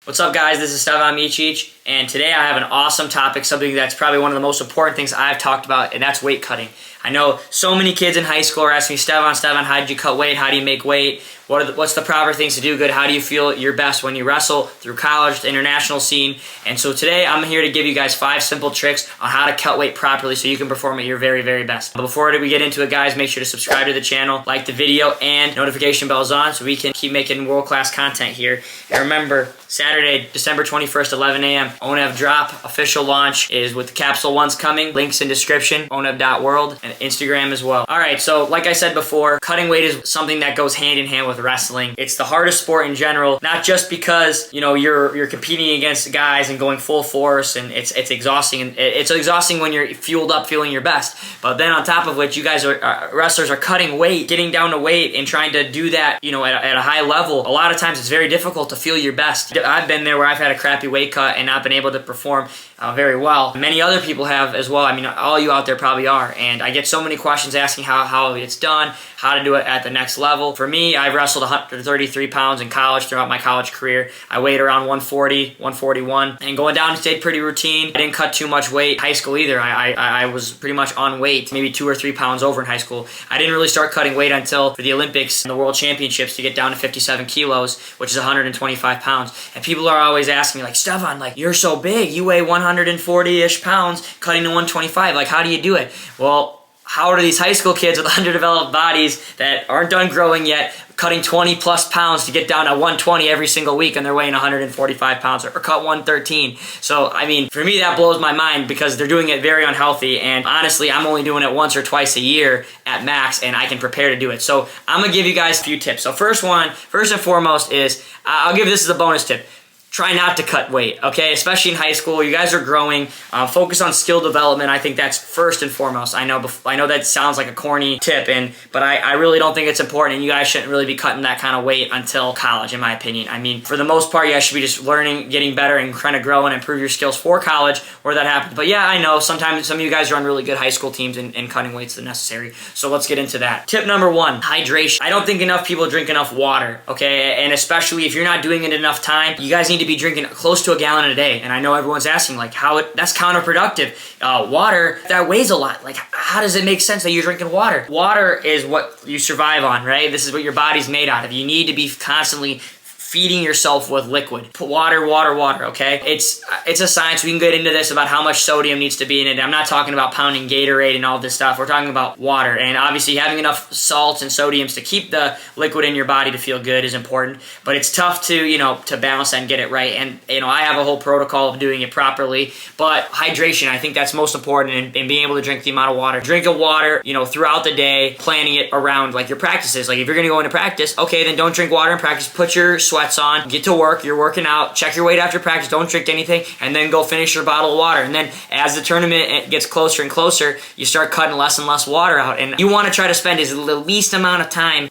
What's up, guys? This is Stevan Micic, and today I have an awesome topic, something that's probably one of the most important things I've talked about, and that's weight cutting. I know so many kids in high school are asking me, Stevan, how did you cut weight? How do you make weight? What's the proper things to do good? How do you feel your best when you wrestle through college, the international scene? And so today I'm here to give you guys 5 simple tricks on how to cut weight properly so you can perform at your very, very best. But before we get into it, guys, make sure to subscribe to the channel, like the video, and notification bells on so we can keep making world-class content here. And remember, Saturday, December 21st, 11 a.m., ONEV Drop official launch is with the Capsule Ones coming. Links in description, onev.world, and Instagram as well. All right, so like I said before, cutting weight is something that goes hand in hand with wrestling. It's the hardest sport in general, not just because, you know, you're competing against guys and going full force, and it's exhausting. And it's exhausting when you're fueled up, feeling your best. But then on top of which, you guys wrestlers are cutting weight, getting down to weight, and trying to do that, you know, at a high level. A lot of times it's very difficult to feel your best. I've been there where I've had a crappy weight cut and not been able to perform very well. Many other people have as well. I mean, all you out there probably are. And I get so many questions asking how it's done, how to do it at the next level. For me, I've wrestled 133 pounds in college throughout my college career. I weighed around 140, 141, and going down stayed pretty routine. I didn't cut too much weight in high school either. I was pretty much on weight, maybe 2 or 3 pounds over in high school. I didn't really start cutting weight until for the Olympics and the World Championships to get down to 57 kilos, which is 125 pounds. And people are always asking me, like, Stevan, like, you're so big, you weigh 140-ish pounds, cutting to 125. Like, how do you do it? Well, how are these high school kids with underdeveloped bodies that aren't done growing yet cutting 20 plus pounds to get down to 120 every single week and they're weighing 145 pounds or cut 113? So, I mean, for me, that blows my mind because they're doing it very unhealthy. And honestly, I'm only doing it once or twice a year at max, and I can prepare to do it. So I'm going to give you guys a few tips. So first and foremost is, I'll give this as a bonus tip. Try not to cut weight, okay? Especially in high school, you guys are growing. Focus on skill development. I think that's first and foremost. I know that sounds like a corny tip, but I really don't think it's important, and you guys shouldn't really be cutting that kind of weight until college, in my opinion. I mean, for the most part, you guys should be just learning, getting better, and trying to grow and improve your skills for college where that happens. But yeah, I know sometimes some of you guys are on really good high school teams and cutting weights is necessary. So let's get into that. Tip number 1, hydration. I don't think enough people drink enough water, okay? And especially if you're not doing it enough time, you guys need to be drinking close to a gallon a day. And I know everyone's asking, like, that's counterproductive. Water, that weighs a lot. Like, how does it make sense that you're drinking water? Water is what you survive on, right? This is what your body's made out of. You need to be constantly feeding yourself with liquid. Put water, okay? It's a science. We can get into this about how much sodium needs to be in it. I'm not talking about pounding Gatorade and all this stuff. We're talking about water. And obviously having enough salts and sodiums to keep the liquid in your body to feel good is important. But it's tough to, you know, to balance that and get it right. And, you know, I have a whole protocol of doing it properly. But hydration, I think that's most important in being able to drink the amount of water. Drink of water, you know, throughout the day, planning it around, like, your practices. Like, if you're going to go into practice, okay, then don't drink water in practice. Put your sweats on, get to work, you're working out, check your weight after practice, don't drink anything, and then go finish your bottle of water. And then as the tournament gets closer and closer, you start cutting less and less water out. And you want to try to spend the least amount of time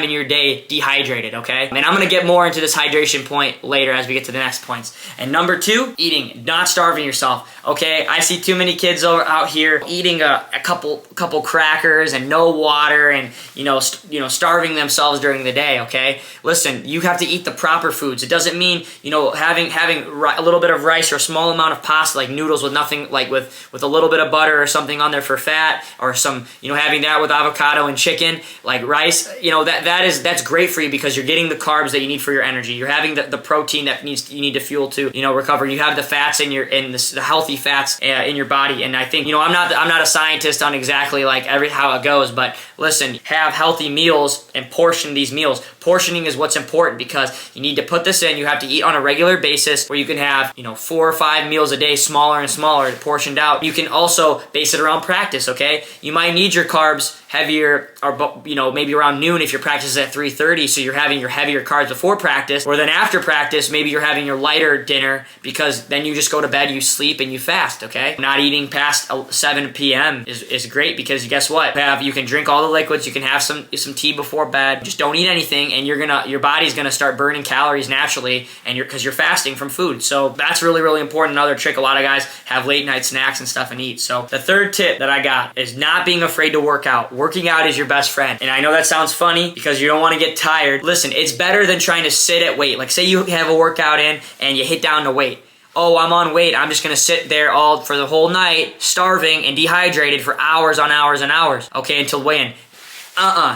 in your day dehydrated, okay? And I'm going to get more into this hydration point later as we get to the next points. And number 2, eating, not starving yourself, okay? I see too many kids out here eating a couple crackers and no water and, you know, starving themselves during the day, okay? Listen, you have to eat the proper foods. It doesn't mean, you know, having a little bit of rice or a small amount of pasta, like noodles with nothing, like with a little bit of butter or something on there for fat, or some, you know, having that with avocado and chicken, like rice, you know, that's great for you because you're getting the carbs that you need for your energy. You're having the protein that you need to fuel to, you know, recover. You have the fats the healthy fats in your body. And I think, you know, I'm not a scientist on exactly like how it goes, but listen, have healthy meals and portion these meals. Portioning is what's important because you need to put this in. You have to eat on a regular basis where you can have, you know, 4 or 5 meals a day, smaller and smaller, portioned out. You can also base it around practice, okay? You might need your carbs heavier, or, you know, maybe around noon if your practice is at 3:30, so you're having your heavier carbs before practice, or then after practice, maybe you're having your lighter dinner because then you just go to bed, you sleep, and you fast, okay? Not eating past 7 p.m. is great because guess what? You can drink all the liquids, you can have some tea before bed, just don't eat anything, and your body's gonna start burning calories naturally, and because you're fasting from food. So that's really, really important. Another trick, a lot of guys have late night snacks and stuff and eat. So the third tip that I got is not being afraid to work out. Working out is your best friend. And I know that sounds funny because you don't want to get tired. Listen, it's better than trying to sit at weight. Like say you have a workout in and you hit down to weight. Oh, I'm on weight. I'm just going to sit there all for the whole night, starving and dehydrated for hours on hours and hours. Okay, until weigh-in.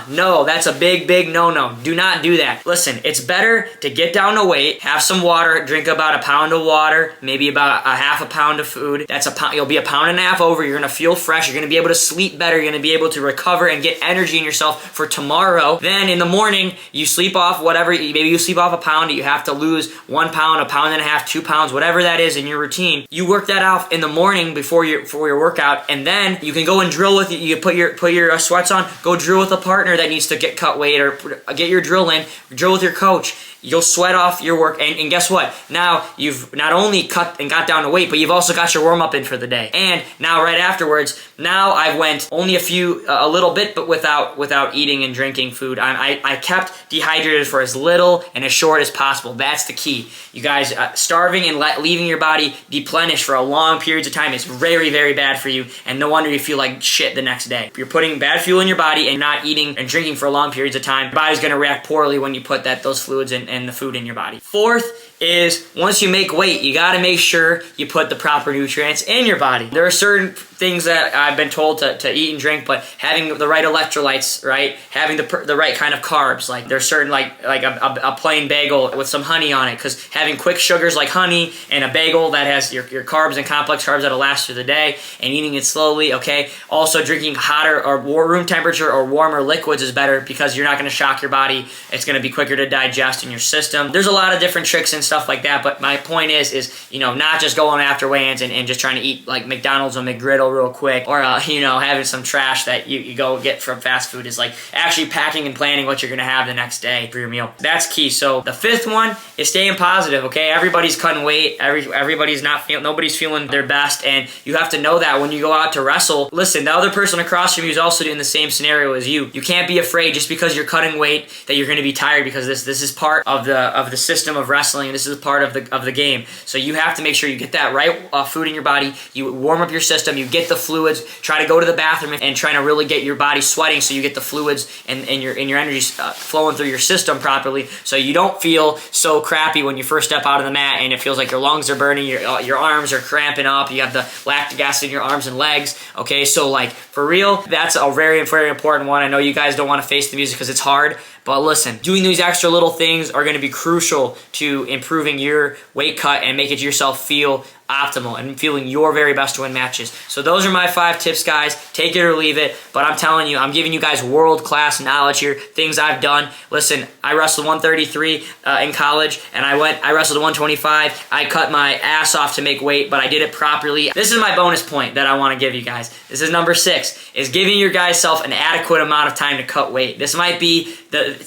No, that's a big, big no-no. Do not do that. Listen, it's better to get down to weight, have some water, drink about a pound of water, maybe about a half a pound of food. That's a pound. You'll be a pound and a half over. You're going to feel fresh. You're going to be able to sleep better. You're going to be able to recover and get energy in yourself for tomorrow. Then in the morning, you sleep off whatever. Maybe you sleep off a pound. You have to lose 1 pound, a pound and a half, 2 pounds, whatever that is in your routine. You work that out in the morning before your workout, and then you can go and drill with you. Put your sweats on. Go drill with a partner that needs to get cut weight or get your drill in. Drill with your coach. You'll sweat off your work, and guess what? Now you've not only cut and got down to weight, but you've also got your warm-up in for the day. And now right afterwards, now I went only a little bit, but without eating and drinking food. I kept dehydrated for as little and as short as possible. That's the key. You guys, starving and leaving your body deplenished for a long periods of time is very, very bad for you, and no wonder you feel like shit the next day. You're putting bad fuel in your body and not eating and drinking for long periods of time. Your body's going to react poorly when you put those fluids and the food in your body. Fourth is once you make weight, you got to make sure you put the proper nutrients in your body. There are certain things that I've been told to eat and drink, but having the right electrolytes, right? Having the right kind of carbs. Like there's certain like a plain bagel with some honey on it, because having quick sugars like honey and a bagel that has your carbs and complex carbs that'll last through the day, and eating it slowly, okay? Also drinking hotter or room temperature or warmer liquids is better because you're not going to shock your body. It's going to be quicker to digest in your system. There's a lot of different tricks and stuff like that, but my point is not just going after weigh-ins and just trying to eat like McDonald's or McGriddle real quick, or having some trash that you go get from fast food. Is like actually packing and planning what you're gonna have the next day for your meal. That's key. So the fifth one is staying positive. Okay, everybody's cutting weight. Everybody's nobody's feeling their best, and you have to know that when you go out to wrestle. Listen, the other person across from you is also in the same scenario as you. You can't be afraid just because you're cutting weight that you're going to be tired, because this is part of the system of wrestling, and this is part of the game. So you have to make sure you get that right food in your body. You warm up your system. You get the fluids. Try to go to the bathroom and try to really get your body sweating, so you get the fluids and your energy flowing through your system properly, so you don't feel so crappy when you first step out of the mat and it feels like your lungs are burning, your arms are cramping up, you have the lactic acid in your arms and legs. Okay, so like for real, that's a very, very important one. I know you guys don't want to face the music because it's hard, but listen, doing these extra little things are going to be crucial to improving your weight cut and making yourself feel optimal and feeling your very best to win matches. So those are my 5 tips, guys. Take it or leave it, but I'm telling you, I'm giving you guys world-class knowledge here, things I've done. Listen, I wrestled 133 in college, and I wrestled 125. I cut my ass off to make weight, but I did it properly. This is my bonus point that I want to give you guys. This is number 6, is giving your guys self an adequate amount of time to cut weight. This might be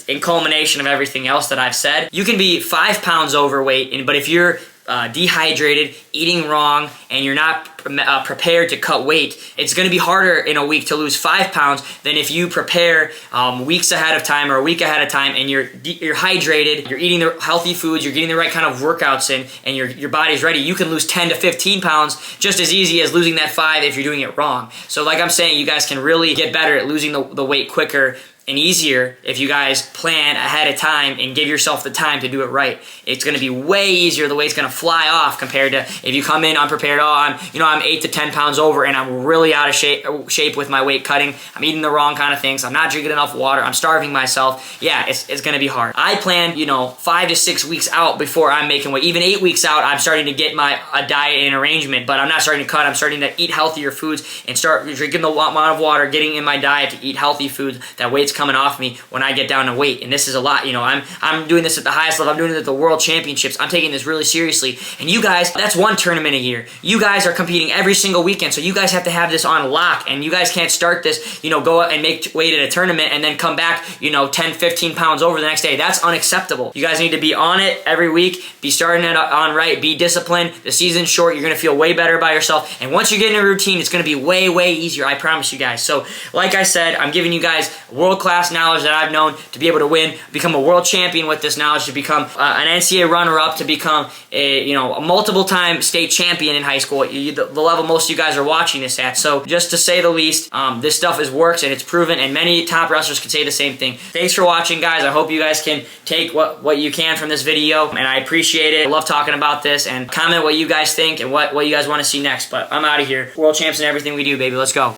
in culmination of everything else that I've said. You can be 5 pounds overweight, but if you're dehydrated, eating wrong, and you're not prepared to cut weight, it's going to be harder in a week to lose 5 pounds than if you prepare weeks ahead of time or a week ahead of time, and you're hydrated, you're eating the healthy foods, you're getting the right kind of workouts in, and your body's ready. You can lose 10 to 15 pounds just as easy as losing that 5 if you're doing it wrong. So like I'm saying, you guys can really get better at losing the weight quicker and easier if you guys plan ahead of time and give yourself the time to do it right. It's going to be way easier. The weight's going to fly off compared to if you come in unprepared. Oh, I'm 8 to 10 pounds over and I'm really out of shape with my weight cutting. I'm eating the wrong kind of things. I'm not drinking enough water. I'm starving myself. Yeah, it's going to be hard. I plan, 5 to 6 weeks out before I'm making weight. Even 8 weeks out, I'm starting to get a diet and arrangement, but I'm not starting to cut. I'm starting to eat healthier foods and start drinking the amount of water, getting in my diet to eat healthy foods. That weight's coming off me when I get down to weight, and this is a lot. I'm doing this at the highest level. I'm doing it at the World Championships. I'm taking this really seriously, and you guys, that's one tournament a year. You guys are competing every single weekend, so you guys have to have this on lock, and you guys can't start this, go out and make weight at a tournament and then come back, 10, 15 pounds over the next day. That's unacceptable. You guys need to be on it every week, be starting it on right, be disciplined. The season's short. You're going to feel way better by yourself, and once you get in a routine, it's going to be way, way easier. I promise you guys. So, like I said, I'm giving you guys world class knowledge that I've known to be able to win, become a world champion with this knowledge, to become an NCAA runner-up, to become a multiple-time state champion in high school, the level most of you guys are watching this at. So just to say the least, this stuff works and it's proven, and many top wrestlers can say the same thing. Thanks for watching, guys. I hope you guys can take what you can from this video, and I appreciate it. I love talking about this, and comment what you guys think and what you guys want to see next. But I'm out of here. World champs in everything we do, baby. Let's go.